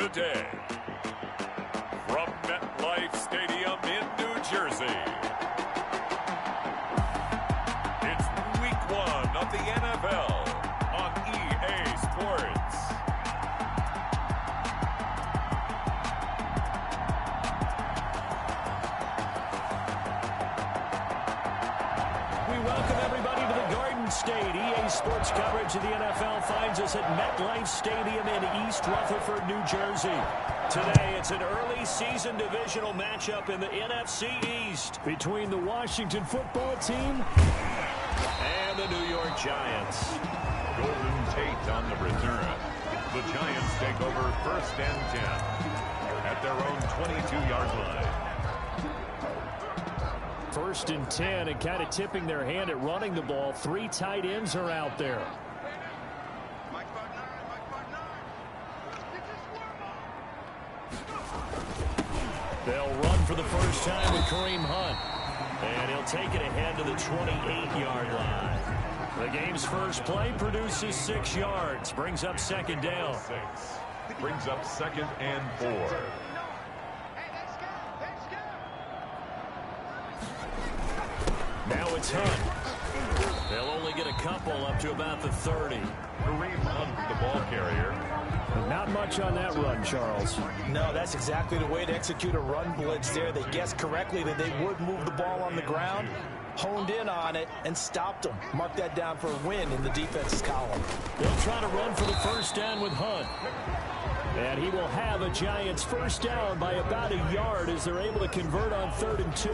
today, from MetLife Stadium in New Jersey, it's Week 1 of the NFL on EA Sports. We welcome everybody to the Garden State. EA Sports coverage of the NFL finds us at MetLife Stadium in East Rutherford, New Jersey. Today, it's an early season divisional matchup in the NFC East between the Washington football team and the New York Giants. Golden Tate on the return. The Giants take over 1st and 10 at their own 22-yard line. 1st and 10, and kind of tipping their hand at running the ball. 3 tight ends are out there. They'll run for the first time with Kareem Hunt. And he'll take it ahead to the 28-yard line. The game's first play produces 6 yards. Brings up 2nd down. Brings up 2nd and 4. Now it's Hunt. They'll only get a couple up to about the 30. Kareem Hunt, the ball carrier. Not much on that run, Charles. No, that's exactly the way to execute a run blitz there. They guessed correctly that they would move the ball on the ground, honed in on it, and stopped them. Mark that down for a win in the defense's column. They'll try to run for the first down with Hunt. And he will have a Giants first down by about a yard as they're able to convert on 3rd and 2.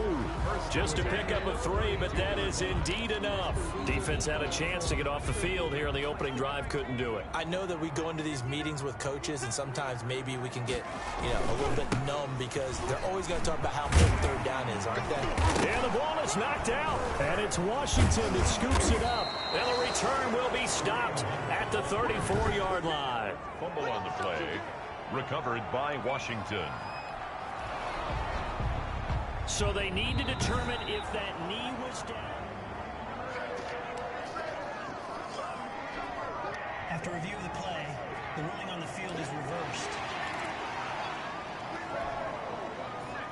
Just to pick up a 3, but that is indeed enough. Defense had a chance to get off the field here on the opening drive, couldn't do it. I know that we go into these meetings with coaches, and sometimes maybe we can get, a little bit numb because they're always going to talk about how important 3rd down is, aren't they? And the ball is knocked out, and it's Washington that scoops it up. And the return will be stopped at the 34-yard line. Fumble on the play. Recovered by Washington. So they need to determine if that knee was down. After review of the play, the ruling on the field is reversed.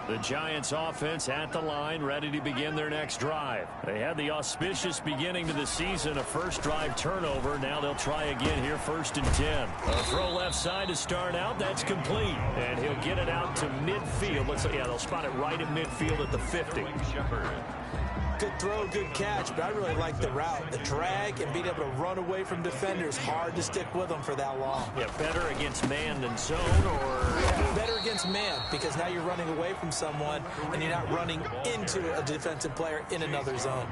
The Giants offense at the line, ready to begin their next drive. They had the auspicious beginning to the season, a first drive turnover. Now they'll try again here, 1st and 10. A throw left side to start out. That's complete. And he'll get it out to midfield. They'll spot it right at midfield at the 50. Good throw, good catch, but I really like the route. The drag and being able to run away from defenders, hard to stick with them for that long. Yeah, better against man than zone, or? Better against man, because now you're running away from someone and you're not running into a defensive player in another zone.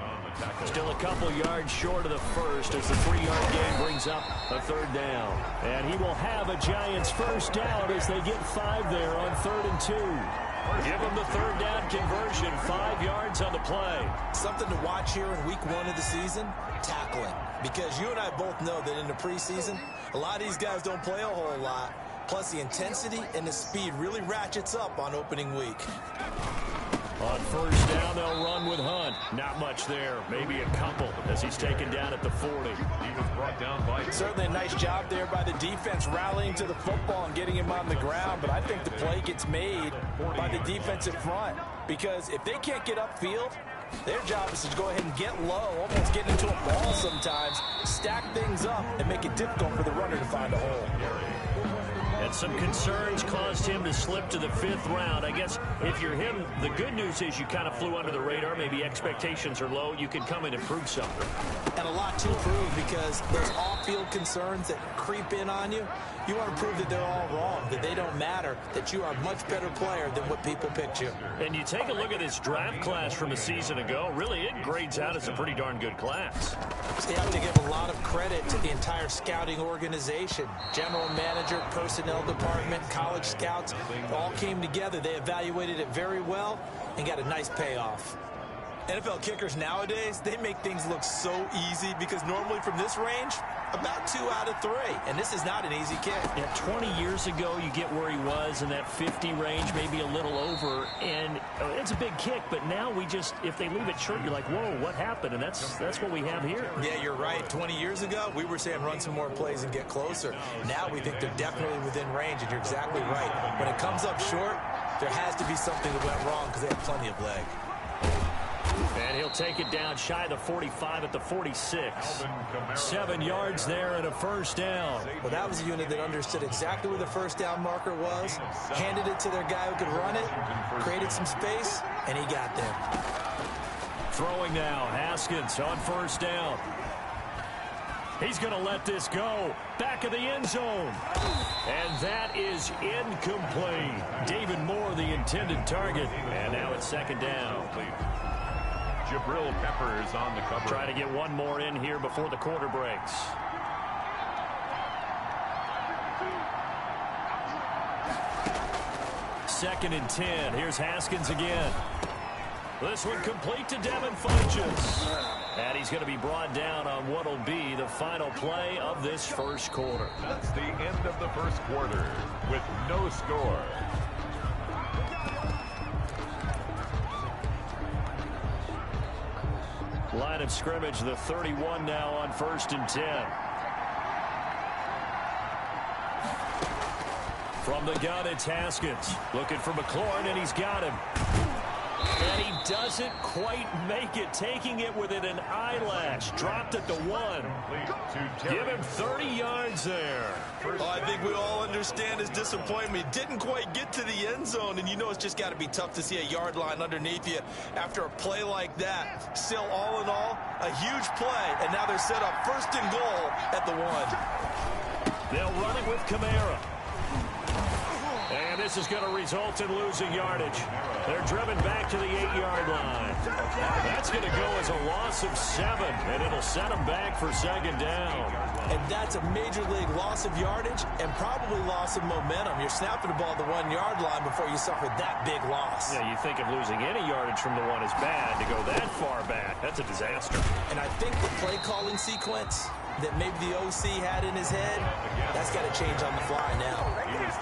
Still a couple yards short of the first as the 3-yard gain brings up a 3rd down. And he will have a Giants first down as they get 5 there on 3rd and 2. Give them the 3rd down conversion, 5 yards on the play. Something to watch here in week 1 of the season, tackling. Because you and I both know that in the preseason, a lot of these guys don't play a whole lot. Plus the intensity and the speed really ratchets up on opening week. On 1st down, they'll run with Hunt. Not much there, maybe a couple as he's taken down at the 40. He was brought down by... Certainly a nice job there by the defense rallying to the football and getting him on the ground, but I think the play gets made by the defensive front because if they can't get upfield, their job is to go ahead and get low, almost get into a ball sometimes, stack things up, and make it difficult for the runner to find a hole. And some concerns caused him to slip to the 5th round. I guess if you're him, the good news is you kind of flew under the radar. Maybe expectations are low. You can come in and prove something. And a lot to prove because those off-field concerns that creep in on you, you want to prove that they're all wrong, that they don't matter, that you are a much better player than what people picked you. And you take a look at this draft class from a season ago. Really, it grades out as a pretty darn good class. So you have to give a lot of credit to the entire scouting organization. General manager, personnel department, college scouts, all came together. They evaluated it very well and got a nice payoff. NFL kickers nowadays, they make things look so easy because normally from this range, about 2 out of 3. And this is not an easy kick. Yeah, 20 years ago, you get where he was in that 50 range, maybe a little over. And it's a big kick, but now we just, if they leave it short, you're like, whoa, what happened? And that's what we have here. Yeah, you're right. 20 years ago, we were saying run some more plays and get closer. Now we think they're definitely within range, and you're exactly right. When it comes up short, there has to be something that went wrong because they have plenty of leg. And he'll take it down shy of the 45 at the 46. 7 yards there and a first down. Well, that was a unit that understood exactly where the first down marker was, handed it to their guy who could run it, created some space, and he got there. Throwing now, Haskins on first down. He's going to let this go. Back of the end zone. And that is incomplete. David Moore, the intended target. And now it's second down. Jabril Peppers on the cover. Try to get one more in here before the quarter breaks. Second and 10. Here's Haskins again. This one complete to Devin Funchess. And he's going to be brought down on what will be the final play of this first quarter. That's the end of the first quarter with no score. Line of scrimmage, the 31 now on first and 10. From the gun, it's Haskins. Looking for McLaurin, and he's got him. And he doesn't quite make it, taking it within an eyelash. Dropped at the 1. Give him 30 yards there. Oh, I think we all understand his disappointment. Didn't quite get to the end zone, and you know it's just got to be tough to see a yard line underneath you after a play like that. Still, all in all, a huge play, and now they're set up first and goal at the 1. They'll run it with Kamara. And this is going to result in losing yardage. They're driven back to the 8-yard line. That's going to go as a loss of 7, and it'll set them back for second down. And that's a major league loss of yardage and probably loss of momentum. You're snapping the ball at the 1-yard line before you suffer that big loss. Yeah, you think of losing any yardage from the 1 is bad. To go that far back, that's a disaster. And I think the play calling sequence that maybe the OC had in his head, that's got to change on the fly now.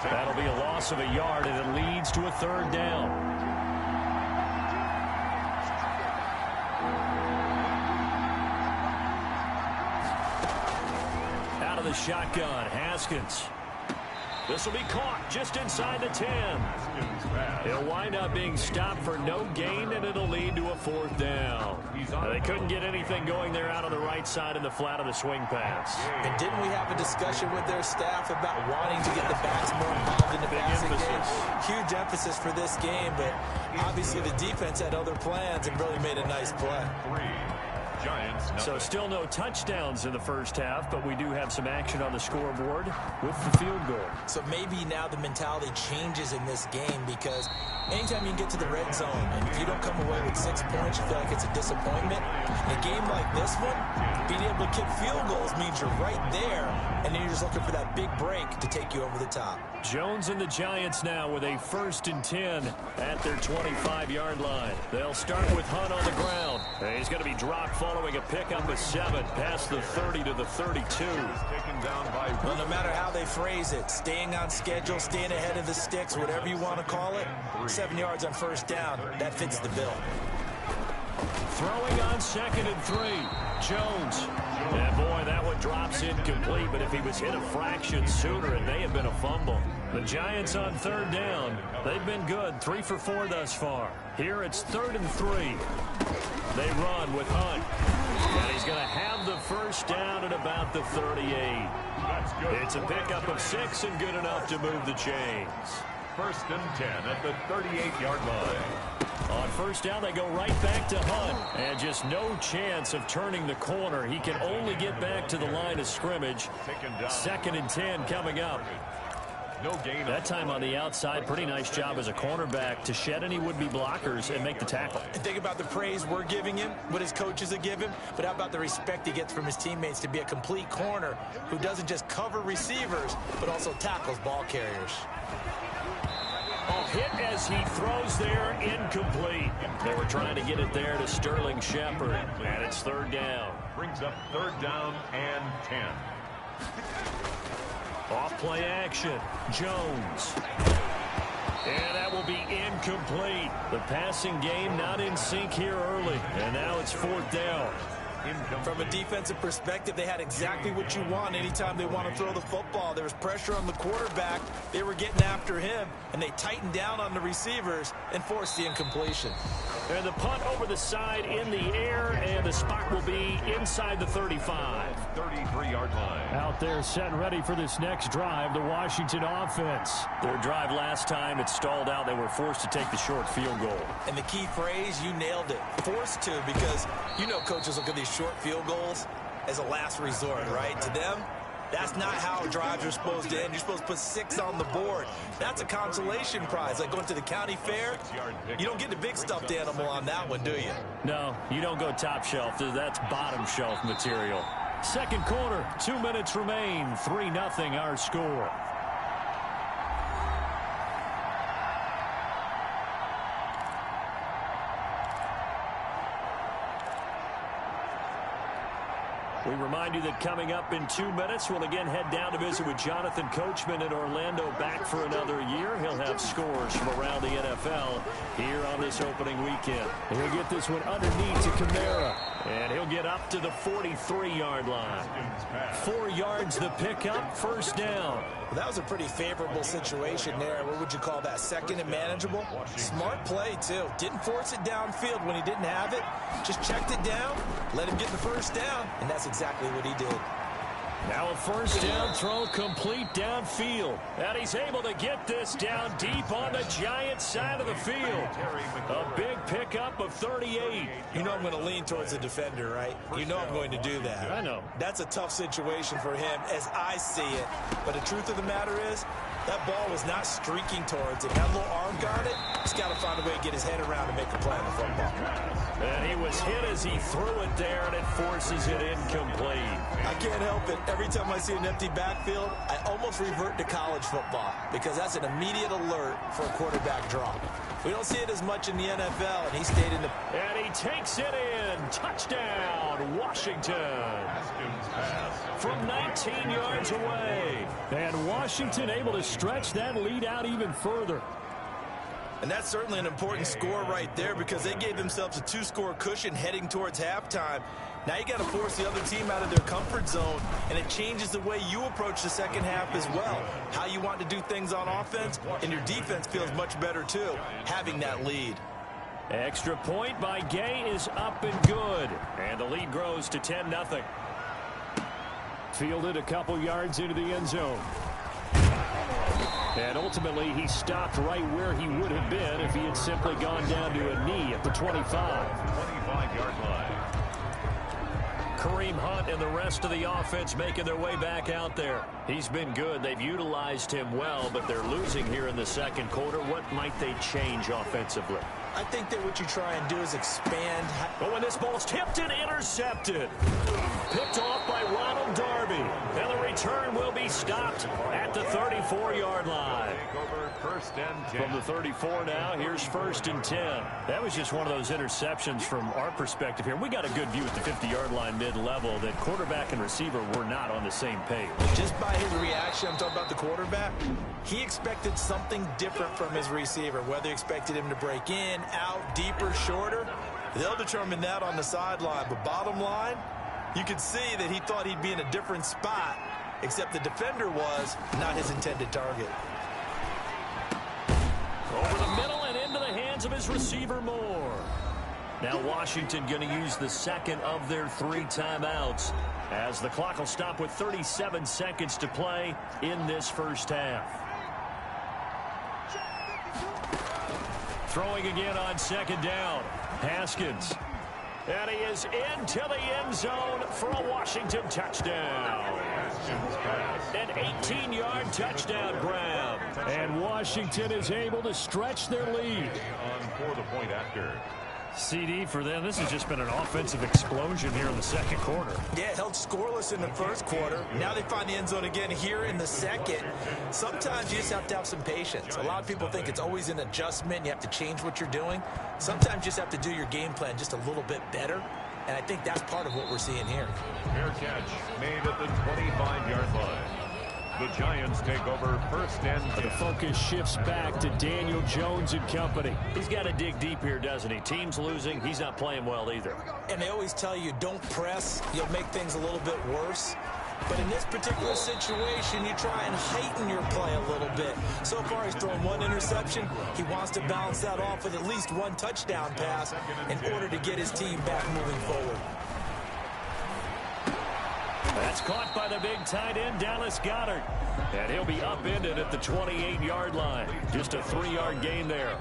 That'll be a loss of a yard, and it leads to a third down. Out of the shotgun, Haskins. This will be caught just inside the 10. He'll wind up being stopped for no gain, and it'll lead to a fourth down. They couldn't get anything going there out on the right side in the flat of the swing pass. And didn't we have a discussion with their staff about wanting to get the backs more involved in the passing game? Huge emphasis for this game, but obviously the defense had other plans and really made a nice play. So still no touchdowns in the first half, but we do have some action on the scoreboard with the field goal. So maybe now the mentality changes in this game, because anytime you can get to the red zone and if you don't come away with 6 points, you feel like it's a disappointment. In a game like this one, being able to kick field goals means you're right there, and then you're just looking for that big break to take you over the top. Jones and the Giants now with a first and 10 at their 25-yard line. They'll start with Hunt on the ground. And he's going to be dropped following a pickup of 7 past the 30 to the 32. Well, no matter how they phrase it, staying on schedule, staying ahead of the sticks, whatever you want to call it, 7 yards on first down, that fits the bill. Throwing on second and 3. Jones. And boy, that one drops incomplete, but if he was hit a fraction sooner, it may have been a fumble. The Giants on third down. They've been good, 3 for 4 thus far. Here it's 3rd and 3. They run with Hunt. And he's going to have the first down at about the 38. That's good. It's a pickup of 6 and good enough to move the chains. 1st and 10 at the 38-yard line. On first down, they go right back to Hunt. And just no chance of turning the corner. He can only get back to the line of scrimmage. 2nd and 10 coming up. No gain. That time on the outside, pretty nice job as a cornerback to shed any would-be blockers and make the tackle. And think about the praise we're giving him, what his coaches have given him, but how about the respect he gets from his teammates to be a complete corner who doesn't just cover receivers, but also tackles ball carriers. Oh, hit as he throws there, incomplete. They were trying to get it there to Sterling Shepard, and it's third down. Brings up third down and 10. Off play action, Jones. And that will be incomplete. The passing game not in sync here early, and now it's fourth down. From a defensive perspective, they had exactly what you want anytime they want to throw the football. There was pressure on the quarterback. They were getting after him, and they tightened down on the receivers and forced the incompletion. And the punt over the side in the air, and the spot will be inside the 35. 33-yard line. Out there set and ready for this next drive, the Washington offense. Their drive last time, it stalled out. They were forced to take the short field goal. And the key phrase, you nailed it, forced to, because you know coaches look at these short field goals as a last resort, right? To them, that's not how drives are supposed to end. You're supposed to put 6 on the board. That's a consolation prize. Like going to the county fair, you don't get the big stuffed animal on that one, do you? No, you don't go top shelf. That's bottom shelf material. Second quarter, 2 minutes remain. 3-0 our score. We remind you that coming up in 2 minutes, we'll again head down to visit with Jonathan Coachman in Orlando, back for another year. He'll have scores from around the NFL here on this opening weekend. He'll get this one underneath to Kamara, and he'll get up to the 43-yard line. 4 yards the pickup, first down. Well, that was a pretty favorable situation there. What would you call that? Second and manageable? Smart play, too. Didn't force it downfield when he didn't have it. Just checked it down, let him get the first down, and that's exactly what he did. Now a first down throw complete downfield. And he's able to get this down deep on the Giants side of the field. A big pickup of 38. You know I'm going to lean towards the defender, right? You know I'm going to do that. I know. That's a tough situation for him as I see it. But the truth of the matter is, that ball was not streaking towards him. That little arm guard it, he's got to find a way to get his head around and make a play on the football. And he was hit as he threw it there, and it forces it incomplete. I can't help it. Every time I see an empty backfield, I almost revert to college football because that's an immediate alert for a quarterback draw. We don't see it as much in the NFL, and he stayed in the... And he takes it in. Touchdown, Washington. From 19 yards away. And Washington able to stretch that lead out even further. And that's certainly an important score right there because they gave themselves a 2-score cushion heading towards halftime. Now you got to force the other team out of their comfort zone, and it changes the way you approach the second half as well. How you want to do things on offense, and your defense feels much better too, having that lead. Extra point by Gay is up and good. And the lead grows to 10-0. Fielded a couple yards into the end zone. And ultimately, he stopped right where he would have been if he had simply gone down to a knee at the 25. 25-yard line. Kareem Hunt and the rest of the offense making their way back out there. He's been good. They've utilized him well, but they're losing here in the second quarter. What might they change offensively? I think that what you try and do is expand. But when this ball's tipped and intercepted, picked off by Ronald Darby, and the return will be stopped at the 34-yard line. First and 10. From the 34 now, here's first and 10. That was just one of those interceptions from our perspective here. We got a good view at the 50-yard line mid-level that quarterback and receiver were not on the same page. Just by his reaction, I'm talking about the quarterback, he expected something different from his receiver, whether he expected him to break in, out, deeper, shorter. They'll determine that on the sideline. But bottom line, you could see that he thought he'd be in a different spot, except the defender was not his intended target. Over the middle and into the hands of his receiver Moore. Now Washington going to use the second of their 3 timeouts as the clock will stop with 37 seconds to play in this first half. Throwing again on second down. Haskins. And he is into the end zone for a Washington touchdown. An 18-yard touchdown grab. And Washington is able to stretch their lead. On for the point after. CD for them. This has just been an offensive explosion here in the second quarter. Yeah, held scoreless in the first quarter. Now they find the end zone again here in the second. Sometimes you just have to have some patience. A lot of people think it's always an adjustment. You have to change what you're doing. Sometimes you just have to do your game plan just a little bit better. And I think that's part of what we're seeing here. Fair catch made at the 25-yard line. The Giants take over first and 10. The focus shifts back to Daniel Jones and company. He's got to dig deep here, doesn't he? Team's losing. He's not playing well either. And they always tell you, don't press. You'll make things a little bit worse. But in this particular situation, you try and heighten your play a little bit. So far, he's thrown one interception. He wants to balance that off with at least one touchdown pass in order to get his team back moving forward. That's caught by the big tight end, Dallas Goedert. And he'll be upended at the 28-yard line. Just a 3-yard gain there.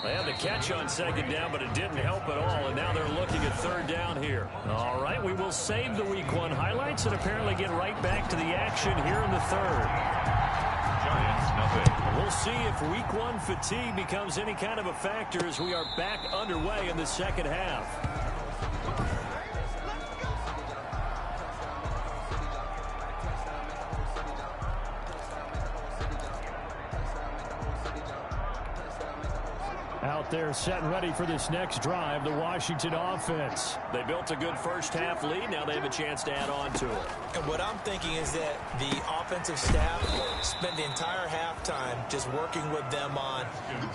They had the catch on second down, but it didn't help at all, and now they're looking at third down here. All right, we will save the Week 1 highlights and apparently get right back to the action here in the third. Giants, nothing. We'll see if Week 1 fatigue becomes any kind of a factor as we are back underway in the second half. Out there set and ready for this next drive, the Washington offense. They built a good first half lead. Now they have a chance to add on to it. And what I'm thinking is that the offensive staff spent the entire halftime just working with them on,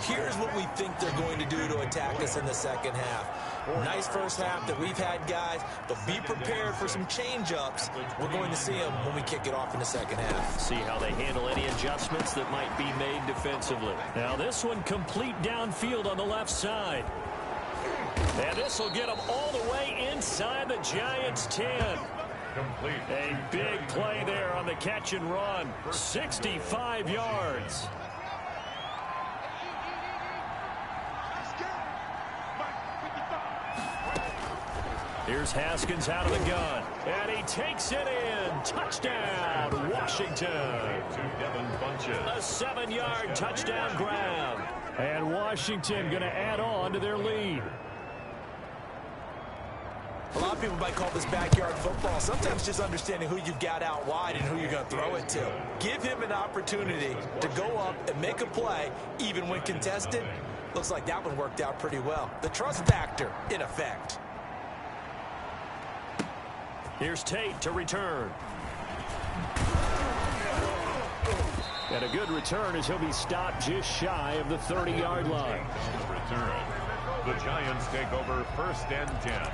here's what we think they're going to do to attack us in the second half. Nice first half that we've had, guys, but be prepared for some change-ups. We're going to see them when we kick it off in the second half. See how they handle any adjustments that might be made defensively. Now this one complete downfield on the left side. And this will get them all the way inside the Giants' 10. Complete. A big play there on the catch and run. 65 yards. Here's Haskins out of the gun. And he takes it in. Touchdown, Washington. To Devin Bunches. A 7-yard touchdown grab. And Washington going to add on to their lead. A lot of people might call this backyard football. Sometimes just understanding who you've got out wide and who you're going to throw it to. Give him an opportunity to go up and make a play, even when contested. Looks like that one worked out pretty well. The trust factor in effect. Here's Tate to return. And a good return as he'll be stopped just shy of the 30-yard line. Return. The Giants take over first and 10.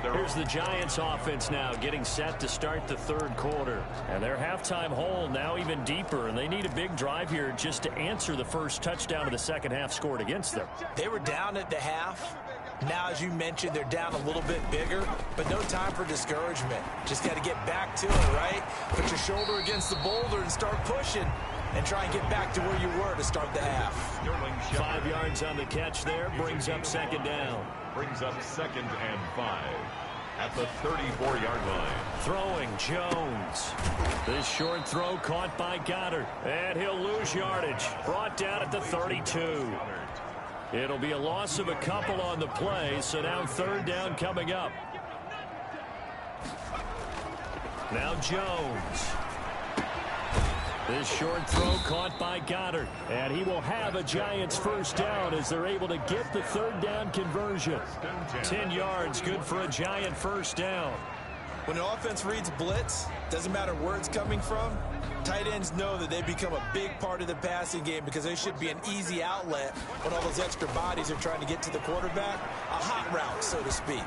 Here's the Giants offense now getting set to start the third quarter. And their halftime hole now even deeper, and they need a big drive here just to answer the first touchdown of the second half scored against them. They were down at the half. Now, as you mentioned, they're down a little bit bigger, but no time for discouragement. Just got to get back to it, right? Put your shoulder against the boulder and start pushing and try and get back to where you were to start the half. 5 yards on the catch there, brings up second down. Brings up second and 5 at the 34-yard line. Throwing Jones. This short throw caught by Goddard, and he'll lose yardage. Brought down at the 32. It'll be a loss of a couple on the play, so now third down coming up. Now Jones. This short throw caught by Goddard, and he will have a Giants first down as they're able to get the third down conversion. 10 yards, good for a Giant first down. When an offense reads blitz, doesn't matter where it's coming from, tight ends know that they become a big part of the passing game because they should be an easy outlet when all those extra bodies are trying to get to the quarterback. A hot route, so to speak.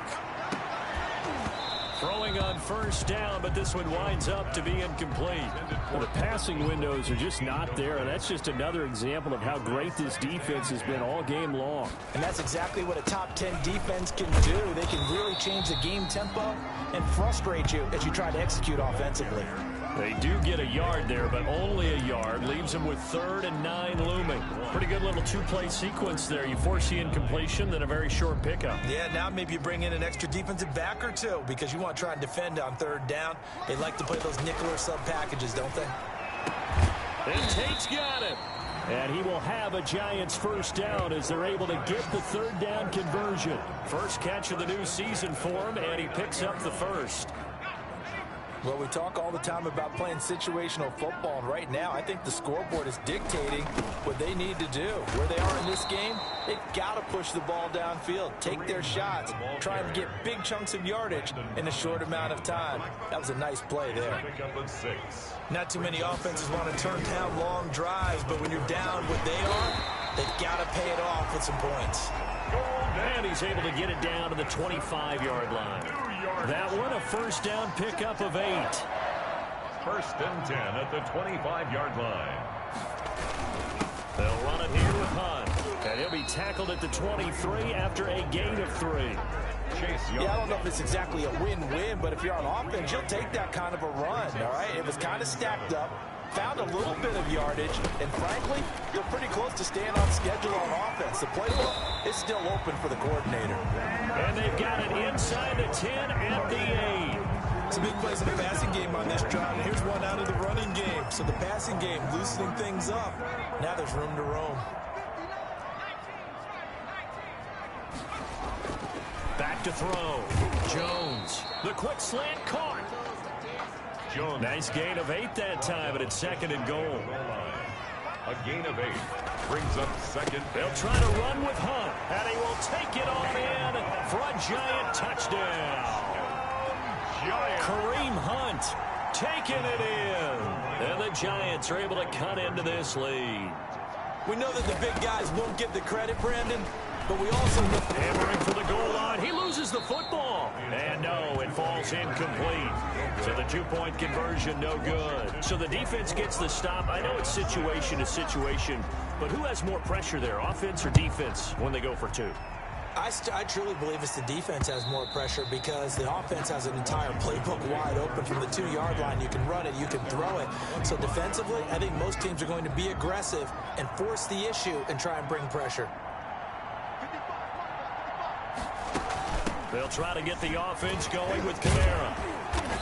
Throwing on first down, but this one winds up to be incomplete. Well, the passing windows are just not there, and that's just another example of how great this defense has been all game long. And that's exactly what a top 10 defense can do. They can really change the game tempo and frustrate you as you try to execute offensively. They do get a yard there, but only a yard. Leaves them with 3rd and 9 looming. Pretty good little two-play sequence there. You force the incompletion, then a very short pickup. Yeah, now maybe you bring in an extra defensive back or two because you want to try and defend on 3rd down. They like to play those nickel or sub packages, don't they? And Tate's got it. And he will have a Giants first down as they're able to get the third down conversion. First catch of the new season for him, and he picks up the first. Well, we talk all the time about playing situational football, and right now I think the scoreboard is dictating what they need to do. Where they are in this game, they've got to push the ball downfield, take their shots, try and get big chunks of yardage in a short amount of time. That was a nice play there. Not too many offenses want to turn down long drives, but when you're down what they are, they've got to pay it off with some points. And he's able to get it down to the 25-yard line. That one, a first down pickup of 8. First and 10 at the 25-yard line. They'll run it here with Hunt. And he'll be tackled at the 23 after a gain of 3. Yeah, I don't know if it's exactly a win-win, but if you're on offense, you'll take that kind of a run, all right? It was kind of stacked up, found a little bit of yardage, and frankly, they're pretty close to staying on schedule on offense. The playbook is still open for the coordinator. And they've got it inside the 10 at the 8. Some big plays in the passing game on this drive, and here's one out of the running game. So the passing game loosening things up. Now there's room to roam. Back to throw. Jones. The quick slant caught. Jones. Nice gain of 8 that time, but it's second and goal. A gain of 8 brings up second. They'll try to run with Hunt, and he will take it on in for a Giant touchdown. Kareem Hunt taking it in. And the Giants are able to cut into this lead. We know that the big guys won't get the credit, Brandon, but we also know... Hammering for the goal line. He loses the football. And no, it falls incomplete. So the 2-point conversion, no good. So the defense gets the stop. I know it's situation to situation, but who has more pressure there, offense or defense, when they go for 2? I truly believe it's the defense has more pressure because the offense has an entire playbook wide open from the 2-yard line. You can run it, you can throw it. So defensively, I think most teams are going to be aggressive and force the issue and try and bring pressure. They'll try to get the offense going with Kamara.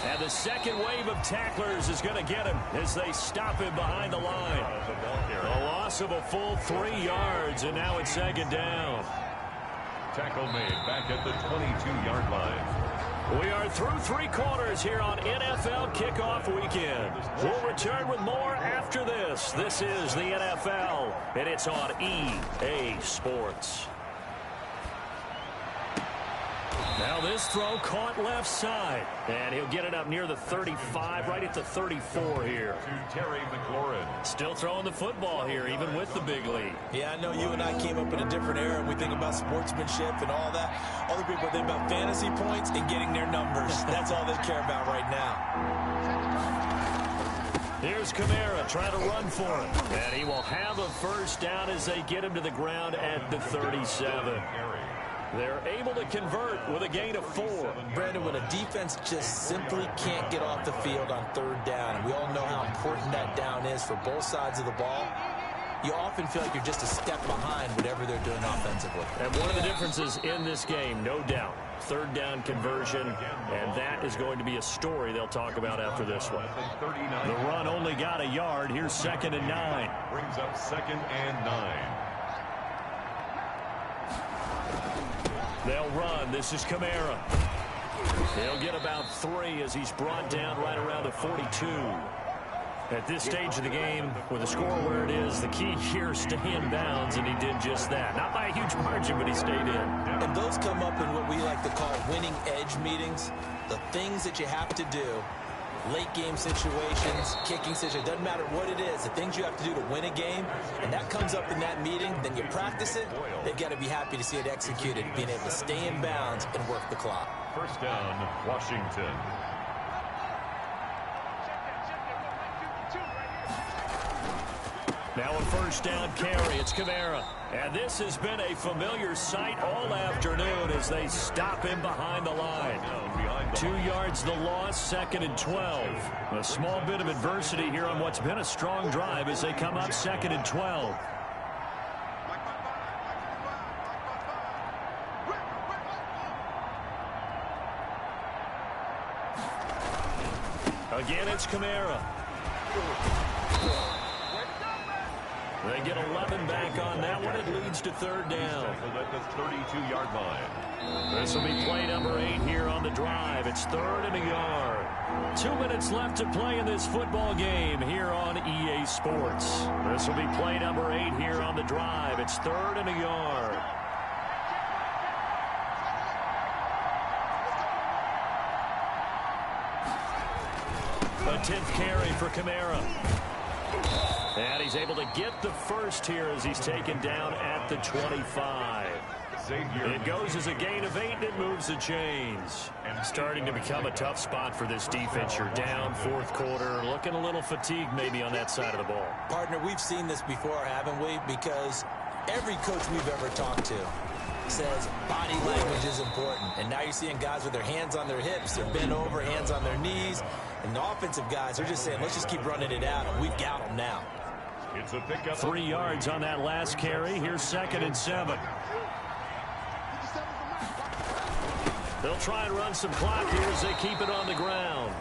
And the second wave of tacklers is going to get him as they stop him behind the line. A loss of a full 3 yards, and now it's second down. Tackle made back at the 22-yard line. We are through 3 quarters here on NFL Kickoff Weekend. We'll return with more after this. This is the NFL, and it's on EA Sports. Now this throw caught left side, and he'll get it up near the 35, right at the 34 here. To Terry McLaurin. Still throwing the football here, even with the big lead. Yeah, I know you and I came up in a different era, and we think about sportsmanship and all that. Other people think about fantasy points and getting their numbers. That's all they care about right now. Here's Kamara trying to run for him, and he will have a first down as they get him to the ground at the 37. They're able to convert with a gain of 4. Brandon, when a defense just simply can't get off the field on 3rd down, and we all know how important that down is for both sides of the ball, you often feel like you're just a step behind whatever they're doing offensively. And one of the differences in this game, no doubt, 3rd down conversion, and that is going to be a story they'll talk about after this one. The run only got a yard. Here's 2nd and 9. Brings up 2nd and 9. They'll run. This is Kamara. He'll get about 3 as he's brought down right around the 42. At this stage of the game, with the score where it is, the key here is stay in bounds, and he did just that. Not by a huge margin, but he stayed in. And those come up in what we like to call winning edge meetings. The things that you have to do, late game situations, kicking situations, doesn't matter what it is, the things you have to do to win a game, and that comes up in that meeting, then you practice it, they've got to be happy to see it executed, being able to stay in bounds and work the clock. First down, Washington. Now a first down carry. It's Kamara. And this has been a familiar sight all afternoon as they stop him behind the line. 2 yards the loss, 2nd and 12. A small bit of adversity here on what's been a strong drive as they come up 2nd and 12. Again, it's Kamara. They get 11 back on that one. It leads to third down. At the 32-yard line. This will be play number 8 here on the drive. It's 3rd and a yard. 2 minutes left to play in this football game here on EA Sports. This will be play number 8 here on the drive. It's 3rd and a yard. A 10th carry for Kamara. And he's able to get the first here as he's taken down at the 25. It goes as a gain of 8, and it moves the chains. Starting to become a tough spot for this defense. You're down 4th quarter, looking a little fatigued maybe on that side of the ball. Partner, we've seen this before, haven't we? Because every coach we've ever talked to says body language is important. And now you're seeing guys with their hands on their hips, they're bent over, hands on their knees. And the offensive guys are just saying, let's just keep running it out, and we've got them now. It's a pickup. 3 yards on that last carry. Here's 2nd and 7. They'll try and run some clock here as they keep it on the ground.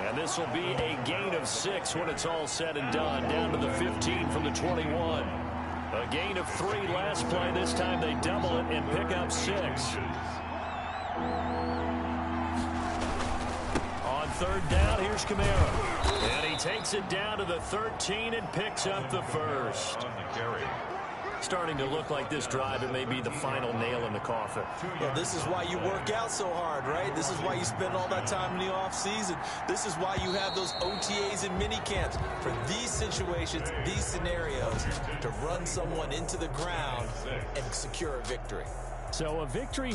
And this will be a gain of 6 when it's all said and done. Down to the 15 from the 21. A gain of 3 last play. This time they double it and pick up 6. On 3rd down, here's Kamara. And he takes it down to the 13 and picks up the first. On the carry. Starting to look like this drive, it may be the final nail in the coffin. Well, this is why you work out so hard, right? This is why you spend all that time in the offseason. This is why you have those OTAs and mini camps for these situations, these scenarios, to run someone into the ground and secure a victory. So a victory